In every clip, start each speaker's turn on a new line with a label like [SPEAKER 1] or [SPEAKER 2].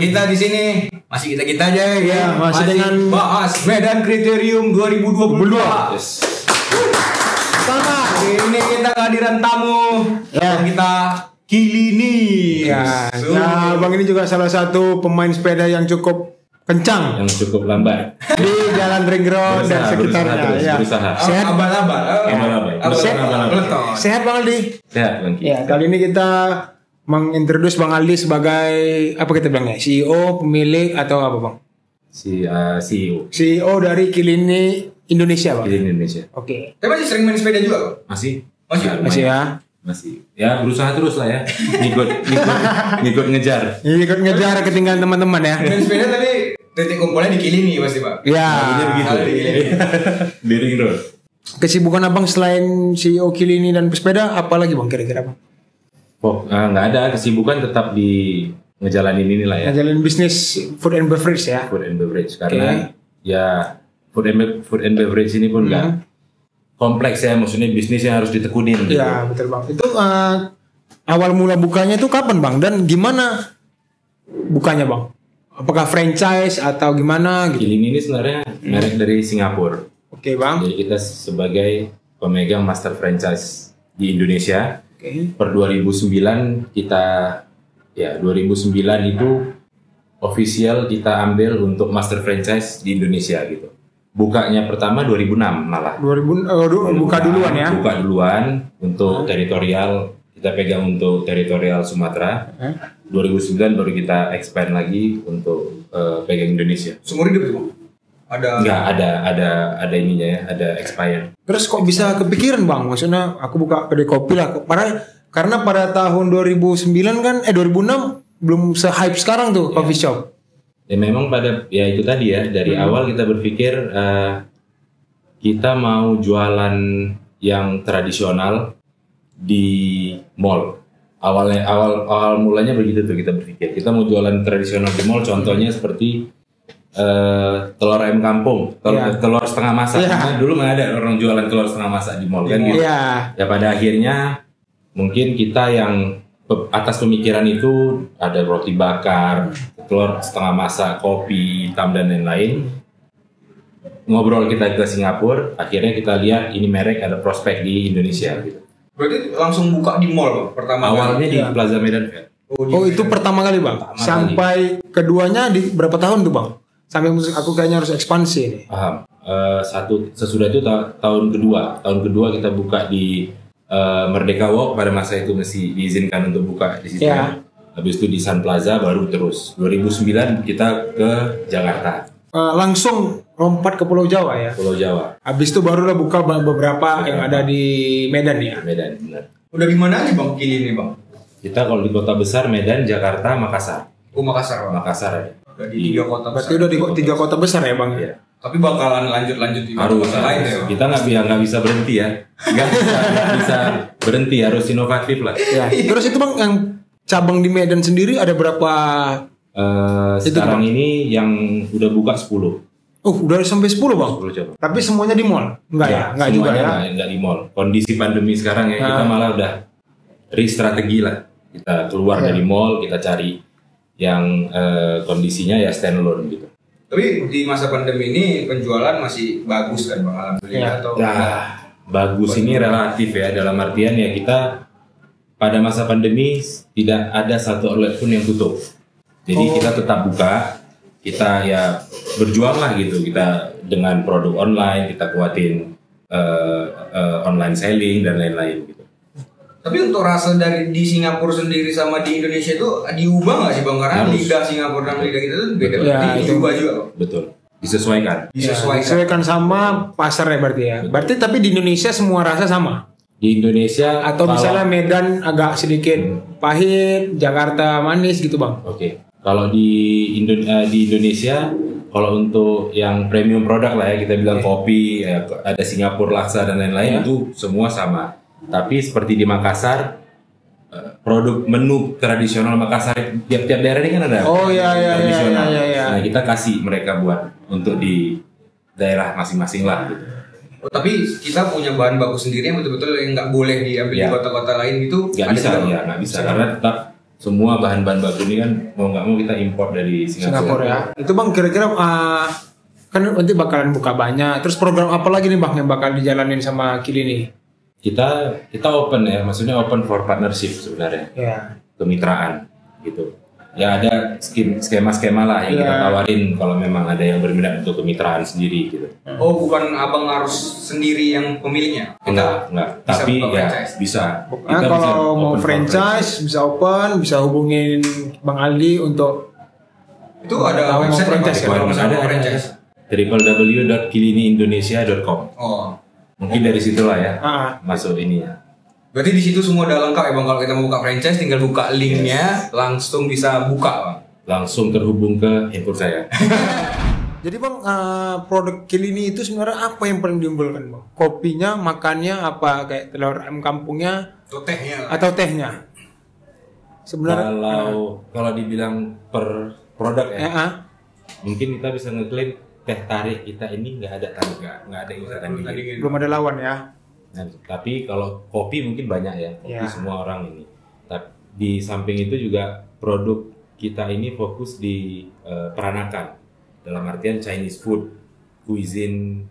[SPEAKER 1] kita di sini masih kita aja ya.
[SPEAKER 2] Masih dengan
[SPEAKER 1] bahas Medan Kriterium 2022.
[SPEAKER 3] Yes.
[SPEAKER 1] Sama ini kita kehadiran tamu yang kita Kilini.
[SPEAKER 2] ya. Nah, Bang ini juga salah satu pemain sepeda yang cukup kencang
[SPEAKER 3] Yang cukup lambat.
[SPEAKER 2] di Jalan Ring Road dan sekitarnya. Ya.
[SPEAKER 3] Berusaha.
[SPEAKER 2] Sehat, sehat Bang Aldi.
[SPEAKER 3] Sehat, Bang.
[SPEAKER 2] Ya, kali ini kita mengintroduce Bang Aldi sebagai apa kita bilangnya? CEO, pemilik atau apa Bang?
[SPEAKER 3] CEO
[SPEAKER 2] CEO dari Kilini Indonesia Bang.
[SPEAKER 3] di Indonesia.
[SPEAKER 2] Oke.
[SPEAKER 1] Tapi masih sering main sepeda juga, Bang?
[SPEAKER 3] Masih
[SPEAKER 2] Masih ya.
[SPEAKER 3] Masih. Ya berusaha terus lah ya. Ngikut ngejar.
[SPEAKER 2] Ikut ngejar ketinggalan teman-teman ya.
[SPEAKER 1] Main sepeda tapi titik kumpulnya di Kilini pasti, Pak.
[SPEAKER 2] Ya.
[SPEAKER 3] Ini begitu.
[SPEAKER 1] Di Kilini.
[SPEAKER 3] Di Ring Road.
[SPEAKER 2] Kesibukan Abang selain CEO Kilini dan pesepeda apa lagi Bang kira-kira Bang?
[SPEAKER 3] Nggak ada kesibukan, tetap di ngejalanin inilah ya.
[SPEAKER 2] Ngajalin bisnis food and beverage ya.
[SPEAKER 3] Food and beverage karena ya food and beverage ini pun nggak kompleks ya, maksudnya bisnis yang harus ditekunin gitu.
[SPEAKER 2] Iya betul Bang. Itu awal mula bukanya itu kapan Bang dan gimana bukanya Bang? Apakah franchise atau gimana gitu?
[SPEAKER 3] Kilini ini sebenarnya merek dari Singapura.
[SPEAKER 2] Oke Bang.
[SPEAKER 3] Jadi kita sebagai pemegang master franchise di Indonesia.
[SPEAKER 2] Oke.
[SPEAKER 3] Per 2009 kita 2009 itu official kita ambil untuk master franchise di Indonesia gitu. Bukanya pertama 2006 malah.
[SPEAKER 2] 2000 buka duluan ya.
[SPEAKER 3] Buka duluan untuk teritorial, kita pegang untuk teritorial Sumatera. 2009 baru kita expand lagi untuk pegang Indonesia.
[SPEAKER 1] Seumur hidup itu, Bang?
[SPEAKER 3] Enggak ada ininya ya, ada expire.
[SPEAKER 2] Terus kok bisa kepikiran Bang? Maksudnya aku buka kedai kopi lah. Karena pada tahun 2009 kan 2006 belum se-hype sekarang tuh coffee shop.
[SPEAKER 3] Ya memang itu tadi ya, dari awal kita berpikir kita mau jualan yang tradisional di mall. Awal mulanya begitu tuh kita berpikir. Kita mau jualan tradisional di mall, contohnya seperti telur ayam kampung, telur setengah masak. Nah, dulu nggak ada orang jualan telur setengah masak di mall kan gitu. Ya pada akhirnya mungkin kita yang atas pemikiran itu ada roti bakar, telur setengah masak, kopi hitam dan lain-lain. Ngobrol kita ke Singapura, akhirnya kita lihat ini merek ada prospek di Indonesia gitu.
[SPEAKER 1] Berarti langsung buka di mall, Bang, pertama
[SPEAKER 3] Awalnya
[SPEAKER 1] kali?
[SPEAKER 3] di Plaza Medan Fair.
[SPEAKER 2] Itu pertama kali Bang. Sampai keduanya di berapa tahun tuh Bang? Sampai aku kayaknya harus ekspansi nih.
[SPEAKER 3] Paham. Sesudah itu tahun kedua kita buka di Merdeka Walk, pada masa itu masih diizinkan untuk buka di situ.
[SPEAKER 2] Ya.
[SPEAKER 3] Habis itu di Sun Plaza baru terus. 2009 kita ke Jakarta.
[SPEAKER 2] Langsung lompat ke Pulau Jawa ya.
[SPEAKER 3] Pulau Jawa.
[SPEAKER 2] Habis itu barulah buka beberapa yang ada di Medan ya.
[SPEAKER 3] Medan, benar.
[SPEAKER 1] Udah di mana nih, Bang, Kilini, Bang?
[SPEAKER 3] Kita kalau di kota besar Medan, Jakarta, Makassar.
[SPEAKER 1] Oh, Makassar, Bang.
[SPEAKER 3] Makassar ada.
[SPEAKER 1] Udah di 3 kota
[SPEAKER 2] Berarti
[SPEAKER 1] besar.
[SPEAKER 2] udah di 3 kota besar ya Bang.
[SPEAKER 3] Iya.
[SPEAKER 1] Tapi bakalan lanjut di
[SPEAKER 3] Harus.
[SPEAKER 1] kota lain ya, Bang?
[SPEAKER 3] Kita nggak bisa berhenti ya. Nggak bisa berhenti, harus inovatif lah.
[SPEAKER 2] Ya. Terus itu Bang yang cabang di Medan sendiri ada berapa?
[SPEAKER 3] Sekarang ini yang udah buka 10.
[SPEAKER 2] Udah sampai 10 Bang.
[SPEAKER 3] 10 coba.
[SPEAKER 2] Tapi semuanya di mall? Enggak ya? Enggak juga ya?
[SPEAKER 3] Enggak di mall. Kondisi pandemi sekarang ya, kita malah udah re-strategi lah. Kita keluar dari mall, kita cari yang kondisinya ya standalone gitu.
[SPEAKER 1] Tapi di masa pandemi ini penjualan masih bagus kan, Bang? Alhamdulillah. Atau
[SPEAKER 3] Bagus ini relatif ya, dalam artian ya kita pada masa pandemi tidak ada satu outlet pun yang tutup. Jadi kita tetap buka, kita ya berjuang lah gitu, kita dengan produk online, kita kuatin online selling dan lain-lain gitu.
[SPEAKER 1] Tapi untuk rasa dari di Singapura sendiri sama di Indonesia itu diubah nggak sih, Bang? Karena lidah Singapura dan lidah kita itu beda.
[SPEAKER 2] Ya,
[SPEAKER 1] diubah juga, Bang.
[SPEAKER 3] Betul, disesuaikan.
[SPEAKER 2] Disesuaikan sama pasar ya berarti ya. Berarti tapi di Indonesia semua rasa sama.
[SPEAKER 3] Di Indonesia
[SPEAKER 2] Atau misalnya Medan agak sedikit pahit, Jakarta manis gitu Bang.
[SPEAKER 3] Oke. Kalau di Indonesia, kalau untuk yang premium produk lah ya, kita bilang kopi, ya, ada Singapura Laksa dan lain-lain, itu semua sama. Tapi seperti di Makassar, produk menu tradisional Makassar, tiap daerah ini kan ada tradisional. Nah, kita kasih mereka buat untuk di daerah masing-masing lah gitu.
[SPEAKER 1] Tapi kita punya bahan baku sendiri yang betul-betul yang nggak boleh diambil di kota-kota lain gitu.
[SPEAKER 3] Nggak bisa, karena tetap semua bahan-bahan baku ini kan mau nggak mau kita import dari
[SPEAKER 2] Singapura ya. Itu bang kira-kira kan nanti bakalan buka banyak. Terus program apa lagi nih bang yang bakal dijalanin sama Kilini?
[SPEAKER 3] Kita open ya, maksudnya open for partnership sebenarnya,
[SPEAKER 2] Ya.
[SPEAKER 3] kemitraan gitu. Ya ada skema-skema lah yang kita tawarin kalau memang ada yang berminat untuk kemitraan sendiri gitu.
[SPEAKER 1] Oh, bukan abang harus sendiri yang pemiliknya?
[SPEAKER 3] Enggak.
[SPEAKER 1] Bisa
[SPEAKER 3] Tapi
[SPEAKER 1] buka
[SPEAKER 3] ya
[SPEAKER 1] franchise?
[SPEAKER 3] bisa.
[SPEAKER 2] Nah,
[SPEAKER 3] Kita bisa
[SPEAKER 2] kalau mau
[SPEAKER 3] open for
[SPEAKER 2] franchise bisa open, bisa hubungin Bang Aldi untuk
[SPEAKER 1] Itu ada
[SPEAKER 2] Tahu mau
[SPEAKER 1] website
[SPEAKER 2] franchise
[SPEAKER 1] kalau misalnya mau
[SPEAKER 3] ada.
[SPEAKER 1] franchise.
[SPEAKER 3] www.kiliniindonesia.com.
[SPEAKER 1] Oh.
[SPEAKER 3] Mungkin dari situlah ya masuk ini ya.
[SPEAKER 1] Berarti di situ semua udah lengkap ya bang. Kalau kita mau buka franchise, tinggal buka linknya, langsung bisa buka bang.
[SPEAKER 3] Langsung terhubung ke handphone saya.
[SPEAKER 2] Jadi bang, produk Kilini itu sebenarnya apa yang paling diunggulkan bang? Kopinya, makannya, apa kayak telur ayam kampungnya,
[SPEAKER 1] Itu tehnya.
[SPEAKER 2] atau tehnya? Sebenarnya
[SPEAKER 3] Kalau dibilang per produk ya, mungkin kita bisa ngeklaim teh tarik kita ini nggak ada tandingan.
[SPEAKER 2] belum ada lawan ya.
[SPEAKER 3] Nah, tapi kalau kopi mungkin banyak ya, kopi
[SPEAKER 2] Ya.
[SPEAKER 3] semua orang ini. Tapi di samping itu juga produk kita ini fokus di peranakan, dalam artian Chinese food, cuisine,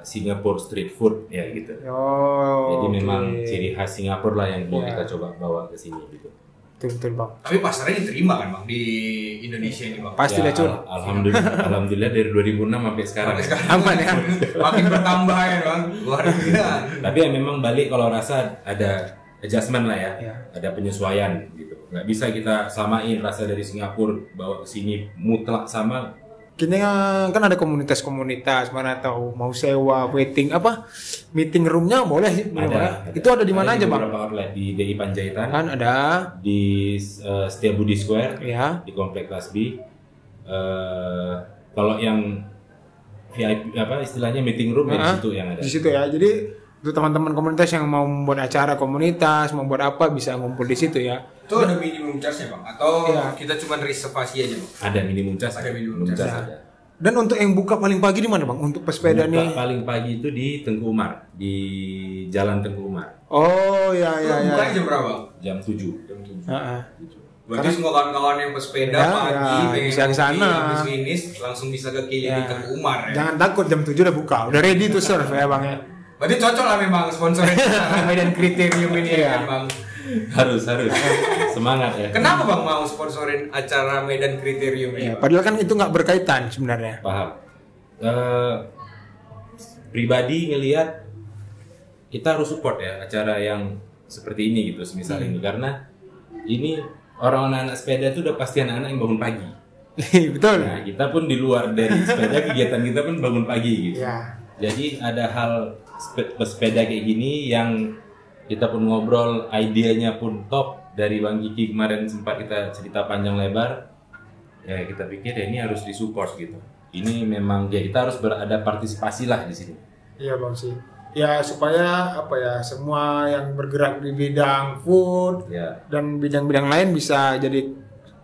[SPEAKER 3] Singapore street food ya gitu. Jadi memang ciri khas Singapura lah yang mau kita coba bawa ke sini gitu.
[SPEAKER 2] Betul bang.
[SPEAKER 1] Tapi pasarnya diterima kan bang di Indonesia ini bang.
[SPEAKER 2] Pasti
[SPEAKER 3] Ya,
[SPEAKER 2] lah cur.
[SPEAKER 3] alhamdulillah dari 2006 sampai sekarang.
[SPEAKER 2] Aman ya.
[SPEAKER 1] Makin bertambah ya bang. Luar biasa.
[SPEAKER 3] Tapi ya memang balik kalau rasa ada adjustment lah ya,
[SPEAKER 2] Ya.
[SPEAKER 3] ada penyesuaian gitu. Nggak bisa kita samain rasa dari Singapura bawa ke sini mutlak sama.
[SPEAKER 2] Kini kan ada komunitas-komunitas, mana tahu mau sewa meeting roomnya boleh sih.
[SPEAKER 3] Ada.
[SPEAKER 2] Itu ada di mana aja bang?
[SPEAKER 3] Beberapa outlet di DI Panjaitan,
[SPEAKER 2] Kan ada.
[SPEAKER 3] di Setiabudi Square,
[SPEAKER 2] Ya.
[SPEAKER 3] di Komplek Kelas B. Kalau yang VIP istilahnya meeting room ya di situ yang ada.
[SPEAKER 2] Di situ ya. Jadi untuk teman-teman komunitas yang mau membuat acara komunitas, mau buat apa bisa ngumpul di situ ya.
[SPEAKER 1] Itu ada minimum charge-nya bang? Atau
[SPEAKER 2] Iya.
[SPEAKER 1] kita cuma reservasi aja bang?
[SPEAKER 3] Ada minimum charge.
[SPEAKER 1] Ada minimum charge.
[SPEAKER 3] ada.
[SPEAKER 2] Dan untuk yang buka paling pagi di mana bang? Untuk pesepeda
[SPEAKER 3] Buka
[SPEAKER 2] nih.
[SPEAKER 3] paling pagi itu di Tengku Umar, di Jalan Tengku Umar,
[SPEAKER 2] Oh ya
[SPEAKER 1] Itu
[SPEAKER 2] ya ya.
[SPEAKER 1] bukanya jam berapa?
[SPEAKER 3] jam 7.
[SPEAKER 1] Berarti semua kawan-kawan yang pesepeda
[SPEAKER 2] Ya,
[SPEAKER 1] pagi
[SPEAKER 2] ya,
[SPEAKER 1] pengen
[SPEAKER 2] bisa ke sana.
[SPEAKER 1] habis finish langsung bisa ke Kilini ke Umar ya.
[SPEAKER 2] Jangan takut jam 7 udah buka. Udah ready to serve ya bang ya.
[SPEAKER 1] Berarti cocok lah memang sponsornya Medan Kriterium ini ya kan bang.
[SPEAKER 3] Harus semangat ya.
[SPEAKER 1] Kenapa bang mau sponsorin acara Medan Kriterium ini?
[SPEAKER 2] Ya,
[SPEAKER 1] Bang?
[SPEAKER 2] padahal kan itu nggak berkaitan sebenarnya.
[SPEAKER 3] Paham. Pribadi ngelihat kita harus support ya acara yang seperti ini gitu, semisal ini, karena ini orang anak sepeda itu udah pasti anak-anak yang bangun pagi.
[SPEAKER 2] Betul.
[SPEAKER 3] Nah, kita pun di luar dari sepeda, kegiatan kita pun bangun pagi gitu.
[SPEAKER 2] Ya.
[SPEAKER 3] Jadi ada hal pesepeda kayak gini yang kita pun ngobrol, idenya pun top. Dari Bang Kiki kemarin sempat kita cerita panjang lebar, ya kita pikir ya ini harus disupport gitu. Ini memang ya kita harus ada partisipasi lah di sini.
[SPEAKER 2] Iya bang sih. Ya supaya semua yang bergerak di bidang food
[SPEAKER 3] Ya.
[SPEAKER 2] dan bidang-bidang lain bisa jadi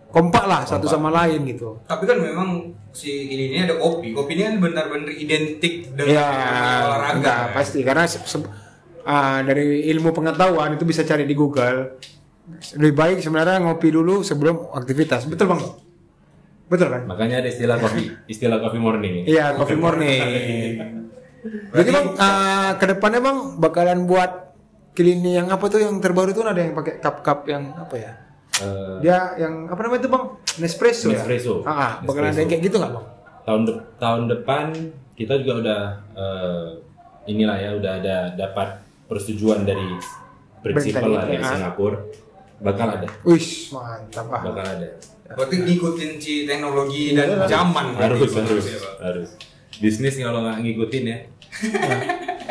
[SPEAKER 2] kompak lah satu sama lain gitu.
[SPEAKER 1] Tapi kan memang si ini ada kopi. Kopi ini kan benar-benar identik dengan
[SPEAKER 2] Ya,
[SPEAKER 1] olahraga.
[SPEAKER 2] enggak,
[SPEAKER 1] ya.
[SPEAKER 2] pasti karena dari ilmu pengetahuan itu bisa cari di Google. Lebih baik sebenarnya ngopi dulu sebelum aktivitas. Betul bang? Betul kan?
[SPEAKER 3] Makanya ada istilah coffee morning.
[SPEAKER 2] Iya, coffee morning. Jadi bang, kedepannya bang bakalan buat Kilini yang apa tuh yang terbaru tuh ada yang pakai cup yang apa ya? Dia yang apa namanya itu bang? Nespresso.
[SPEAKER 3] Nespresso.
[SPEAKER 2] Ya? Bakalan ada yang kayak gitu nggak bang?
[SPEAKER 3] Tahun depan kita juga udah udah ada dapat persetujuan dari prinsipal lah dari Singapura, bakal ada.
[SPEAKER 2] Wih, mantap
[SPEAKER 3] Bakal ada.
[SPEAKER 1] Berarti ngikutin si teknologi dan zaman.
[SPEAKER 3] Harus. Bisnis kalau nggak ngikutin ya,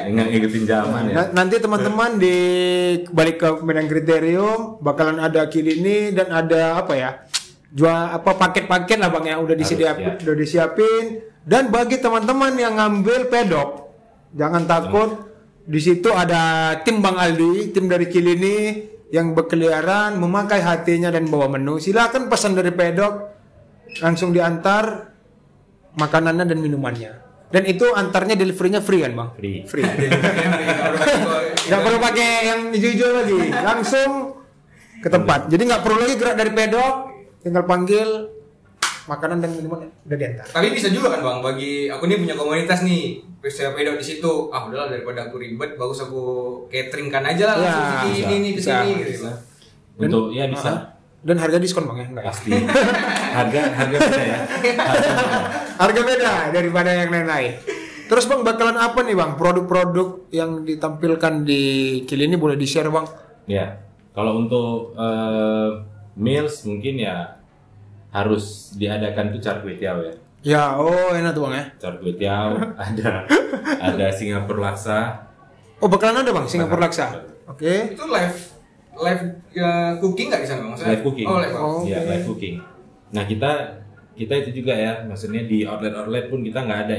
[SPEAKER 3] nggak ngikutin zaman ya.
[SPEAKER 2] Nanti teman-teman di balik ke Medan Kriterium bakalan ada Kilini dan ada apa ya? Jual paket-paket lah bang yang udah disiapin. Dan bagi teman-teman yang ngambil pedok, jangan takut. Di situ ada tim Bang Aldi, tim dari Kilini yang berkeliaran memakai hatinya dan bawa menu. Silakan pesan dari pedok, langsung diantar makanannya dan minumannya. Dan itu antarnya deliverynya free kan bang? Free. Nggak perlu pakai yang hijau-hijau lagi, langsung ke tempat. Jadi nggak perlu lagi gerak dari pedok, tinggal panggil makanan dan minuman udah diantar.
[SPEAKER 1] Tapi bisa juga kan Bang, bagi aku nih punya komunitas nih, saya pedok di situ. Ah udahlah daripada aku ribet, bagus aku cateringkan aja lah
[SPEAKER 2] Ya,
[SPEAKER 1] langsung
[SPEAKER 2] bisa,
[SPEAKER 1] ini ke
[SPEAKER 2] bisa,
[SPEAKER 1] sini
[SPEAKER 2] bisa.
[SPEAKER 1] gitu.
[SPEAKER 3] Untuk ya bisa.
[SPEAKER 2] Dan harga diskon Bang ya? Enggak.
[SPEAKER 3] Pasti. harga beda ya.
[SPEAKER 2] Harga beda daripada yang lain-lain. Terus Bang bakalan apa nih Bang? Produk-produk yang ditampilkan di Kili ini boleh di-share Bang?
[SPEAKER 3] Ya, kalau untuk meals mungkin ya harus diadakan tuh char kway teow ya.
[SPEAKER 2] Ya, oh enak tuh Bang ya.
[SPEAKER 3] Char kway teow, ada Singapura laksa.
[SPEAKER 2] Oh bakalan ada Bang Singapura laksa. Oke.
[SPEAKER 1] Itu live cooking nggak di sana Bang? Maksudnya?
[SPEAKER 3] Live cooking.
[SPEAKER 1] Oh, live.
[SPEAKER 2] Oh.
[SPEAKER 3] Iya,
[SPEAKER 2] Oke.
[SPEAKER 3] live cooking. Nah, kita itu juga ya, maksudnya di outlet pun kita nggak ada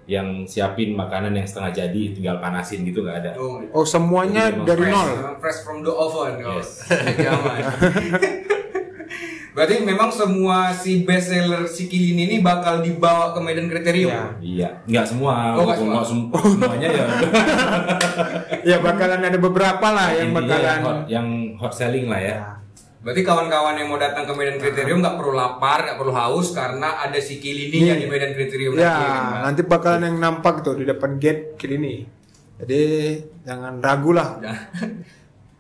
[SPEAKER 3] yang siapin makanan yang setengah jadi tinggal panasin gitu, nggak ada.
[SPEAKER 1] Oh,
[SPEAKER 2] Oh semuanya
[SPEAKER 3] Jadi
[SPEAKER 2] dari
[SPEAKER 1] fresh,
[SPEAKER 2] nol.
[SPEAKER 1] fresh from the oven.
[SPEAKER 3] Yes.
[SPEAKER 1] Zaman. Berarti memang semua si best seller si Kilini ini bakal dibawa ke Medan Kriterium.
[SPEAKER 2] Ya.
[SPEAKER 3] Iya, nggak semua.
[SPEAKER 1] Oh, nggak semua.
[SPEAKER 3] Semuanya ya.
[SPEAKER 2] Ya bakalan ada beberapa lah yang
[SPEAKER 3] Intinya
[SPEAKER 2] bakalan.
[SPEAKER 3] yang hot selling lah ya.
[SPEAKER 1] Berarti kawan-kawan yang mau datang ke Medan Kriterium nggak perlu lapar, nggak perlu haus karena ada si Kilini yang di Medan Kriterium.
[SPEAKER 2] Ya,
[SPEAKER 1] nanti, kan, Bang?
[SPEAKER 2] nanti bakalan yang nampak tuh di depan gate Kilini. Jadi jangan ragu lah.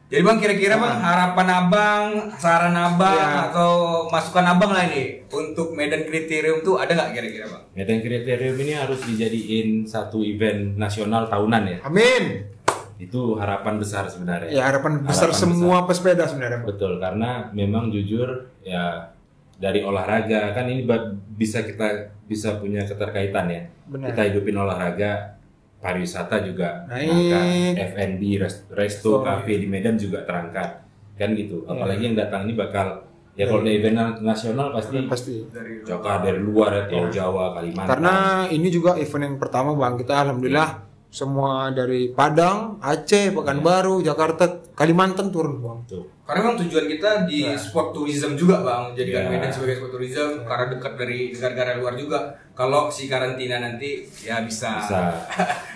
[SPEAKER 1] Jadi Bang kira-kira Bang harapan Abang, saran Abang
[SPEAKER 2] Ya.
[SPEAKER 1] atau masukan Abang lah ini untuk Medan Kriterium tuh ada nggak kira-kira Bang?
[SPEAKER 3] Medan Kriterium ini harus dijadiin satu event nasional tahunan ya.
[SPEAKER 2] Amin.
[SPEAKER 3] Itu harapan besar sebenarnya.
[SPEAKER 2] Ya harapan besar semua pesepeda sebenarnya. Bang.
[SPEAKER 3] Betul, karena memang jujur ya dari olahraga kan ini bisa punya keterkaitan ya.
[SPEAKER 2] Benar.
[SPEAKER 3] Kita hidupin olahraga, pariwisata juga
[SPEAKER 2] Naik.
[SPEAKER 3] terangkat, F&B, resto, cafe di Medan juga terangkat, kan gitu. Apalagi yang datang ini bakal ya kalau di event nasional pasti
[SPEAKER 2] Pasti.
[SPEAKER 3] Jakarta dari luar atau Jawa, Kalimantan.
[SPEAKER 2] Karena ini juga event yang pertama Bang, kita alhamdulillah semua dari Padang, Aceh, Pekanbaru, Jakarta, Kalimantan turun Bang.
[SPEAKER 3] Tuh.
[SPEAKER 1] Karena memang tujuan kita di sport tourism juga Bang, jadikan
[SPEAKER 3] Ya.
[SPEAKER 1] Medan sebagai sport tourism karena dekat dari negara-negara luar juga. Kalau si karantina nanti ya bisa.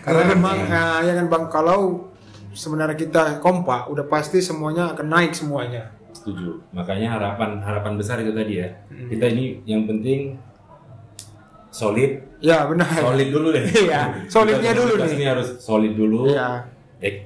[SPEAKER 2] Karena memang ya kan Bang, kalau sebenarnya kita kompak, udah pasti semuanya akan naik semuanya.
[SPEAKER 3] Setuju. Makanya harapan besar itu tadi ya. Kita ini yang penting solid.
[SPEAKER 2] Ya benar.
[SPEAKER 3] Solid dulu deh.
[SPEAKER 2] Iya, solidnya dulu
[SPEAKER 3] Komunitas
[SPEAKER 2] nih.
[SPEAKER 3] ini harus solid dulu.
[SPEAKER 2] Iya.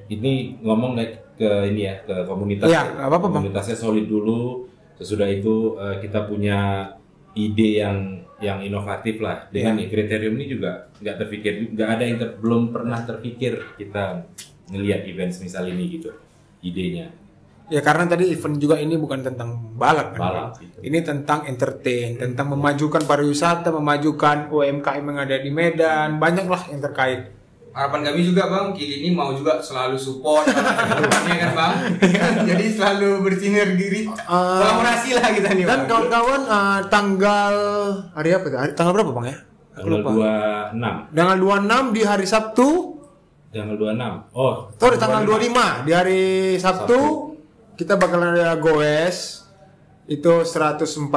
[SPEAKER 3] Ini ngomong ke ini ya, ke komunitas.
[SPEAKER 2] Iya, nggak apa-apa, Bang.
[SPEAKER 3] Komunitasnya solid dulu. Sesudah itu kita punya ide yang inovatif lah. Dengan kriterium ini juga nggak ada yang belum pernah terpikir kita ngelihat event misal ini gitu. Idenya.
[SPEAKER 2] Ya karena tadi event juga ini bukan tentang balap kan.
[SPEAKER 3] Balap,
[SPEAKER 2] Bang?
[SPEAKER 3] gitu.
[SPEAKER 2] Ini tentang entertain, tentang memajukan pariwisata, memajukan UMKM yang ada di Medan, banyaklah yang terkait.
[SPEAKER 1] Harapan kami juga Bang, Kilini mau juga selalu support kedepannya kan Bang. Jadi selalu bersinergi, kolaborasi lah kita nih
[SPEAKER 2] Dan
[SPEAKER 1] Bang.
[SPEAKER 2] kawan-kawan tanggal hari apa itu? Tanggal berapa Bang ya? Aku
[SPEAKER 3] Tanggal
[SPEAKER 2] lupa.
[SPEAKER 3] 26.
[SPEAKER 2] Tanggal 26 di hari Sabtu.
[SPEAKER 3] Tanggal 26. Oh,
[SPEAKER 2] Di tanggal 25 di hari Sabtu, kita bakalan ada goes itu 145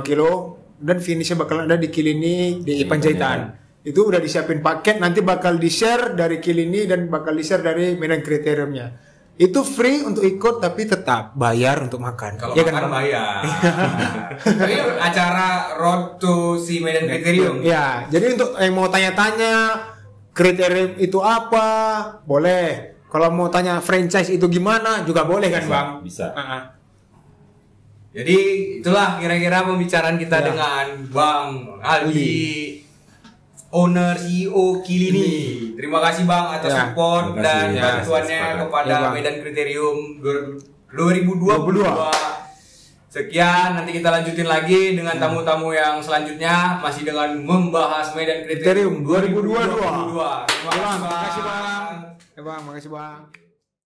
[SPEAKER 2] kilo dan finishnya bakalan ada di Kilini di Panjaitan. Itu udah disiapin paket, nanti bakal di-share dari Kilini dan bakal di-share dari Medan Kriteriumnya. Itu free untuk ikut tapi tetap bayar untuk makan.
[SPEAKER 1] Kalau
[SPEAKER 2] Ya
[SPEAKER 1] makan
[SPEAKER 2] kan, Bang?
[SPEAKER 1] bayar. Tapi acara road to si Medan Kriterium.
[SPEAKER 2] Ya, jadi untuk yang mau tanya-tanya kriterium itu apa, boleh. Kalau mau tanya franchise itu gimana, juga boleh kan, Bang?
[SPEAKER 3] bisa.
[SPEAKER 1] Jadi itulah kira-kira pembicaraan kita
[SPEAKER 2] Ya.
[SPEAKER 1] dengan Bang Aldi, owner CEO Kilini. Terima kasih Bang atas
[SPEAKER 2] Ya.
[SPEAKER 1] support
[SPEAKER 3] Terima
[SPEAKER 1] dan
[SPEAKER 3] kasih.
[SPEAKER 1] bantuannya
[SPEAKER 3] Ya,
[SPEAKER 1] kepada
[SPEAKER 2] ya, Bang.
[SPEAKER 1] Medan Kriterium 2022. Sekian, nanti kita lanjutin lagi dengan tamu-tamu yang selanjutnya masih dengan membahas Medan Kriterium 2022. Terima kasih Bang.
[SPEAKER 2] Ya, Bang, makasih, Bang.